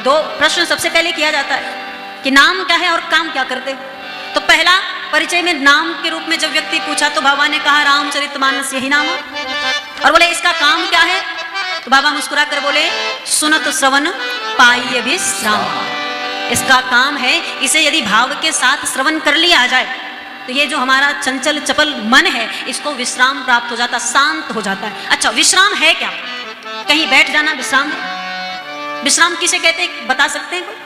दो प्रश्न सबसे पहले किया जाता है कि नाम क्या है और काम क्या करते हो। तो पहला परिचय में नाम के रूप में जब व्यक्ति पूछा तो बाबा ने कहा रामचरितमानस यही नाम है। और बोले इसका काम क्या है, तो बाबा मुस्कुरा कर बोले सुनत श्रवण पाइये विश्राम। इसका काम है, इसे यदि भाव के साथ श्रवण कर लिया जाए तो ये जो हमारा चंचल चपल मन है इसको विश्राम प्राप्त हो जाता, शांत हो जाता है। अच्छा, विश्राम है क्या? कहीं बैठ जाना विश्राम है? विश्राम किसे कहते हैं, बता सकते हैं कोई?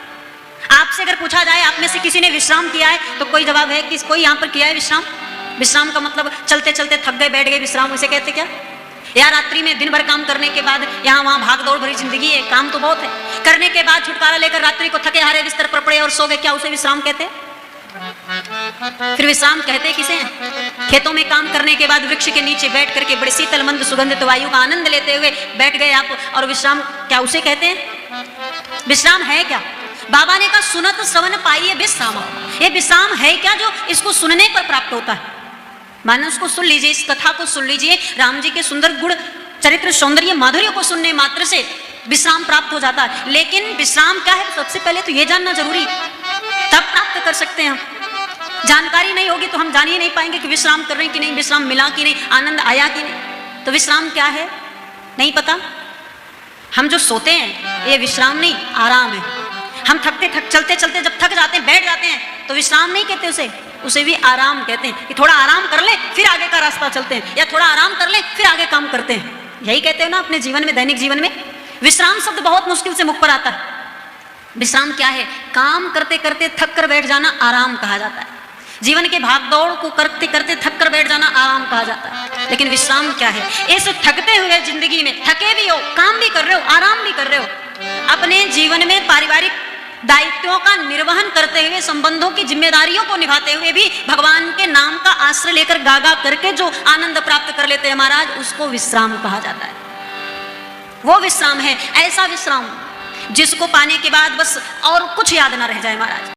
आपसे अगर पूछा जाए आप में से किसी ने विश्राम किया है तो कोई जवाब है कि कोई यहाँ पर किया है विश्राम? विश्राम का मतलब चलते चलते थक गए बैठ गए विश्राम, उसे कहते क्या? या रात्रि में दिन भर काम करने के बाद यहाँ वहाँ भाग दौड़ भरी जिंदगी है, काम तो बहुत है, करने के बाद छुटकारा लेकर रात्रि को थके हारे बिस्तर पर पड़े और सो गए, क्या उसे विश्राम कहते हैं? फिर विश्राम कहते किसे हैं? खेतों में काम करने के बाद वृक्ष के नीचे बैठ करके बड़े शीतल मंद सुगंधित वायु का आनंद लेते हुए बैठ गए आप, और विश्राम क्या उसे कहते हैं? विश्राम है क्या? बाबा ने कहा सुनत श्रवण पाइये विश्राम। ये विश्राम है क्या जो इसको सुनने पर प्राप्त होता है? मानो उसको सुन लीजिए, इस कथा को सुन लीजिए, राम जी के सुंदर गुण चरित्र सौंदर्य माधुर्य को सुनने मात्र से विश्राम प्राप्त हो जाता है। लेकिन विश्राम क्या है सबसे पहले तो ये जानना जरूरी, तब प्राप्त कर सकते हैं हम। जानकारी नहीं होगी तो हम जान ही नहीं पाएंगे कि विश्राम कर रहे हैं कि नहीं, विश्राम मिला कि नहीं, आनंद आया कि नहीं। तो विश्राम क्या है नहीं पता। हम जो सोते हैं ये विश्राम नहीं, आराम है। हम चलते चलते जब थक जाते हैं बैठ जाते हैं तो विश्राम नहीं कहते उसे भी आराम कहते हैं कि थोड़ा आराम कर ले फिर आगे का रास्ता चलते हैं, या थोड़ा आराम कर ले फिर आगे काम करते हैं। यही कहते हो ना अपने जीवन में, दैनिक जीवन में विश्राम शब्द बहुत मुश्किल से मुख पर आता है। विश्राम क्या है? काम करते करते थक कर बैठ जाना आराम कहा जाता है। जीवन के भागदौड़ को करते करते थक कर बैठ जाना आराम कहा जाता है। लेकिन विश्राम क्या है? इस थकते हुए जिंदगी में थके भी हो, काम भी कर रहे हो, आराम भी कर रहे हो, अपने जीवन में पारिवारिक दायित्वों का निर्वहन करते हुए, संबंधों की जिम्मेदारियों को निभाते हुए भी भगवान के नाम का आश्रय लेकर गागा करके जो आनंद प्राप्त कर लेते हैं महाराज, उसको विश्राम कहा जाता है। वो विश्राम है ऐसा विश्राम जिसको पाने के बाद बस और कुछ याद ना रह जाए महाराज।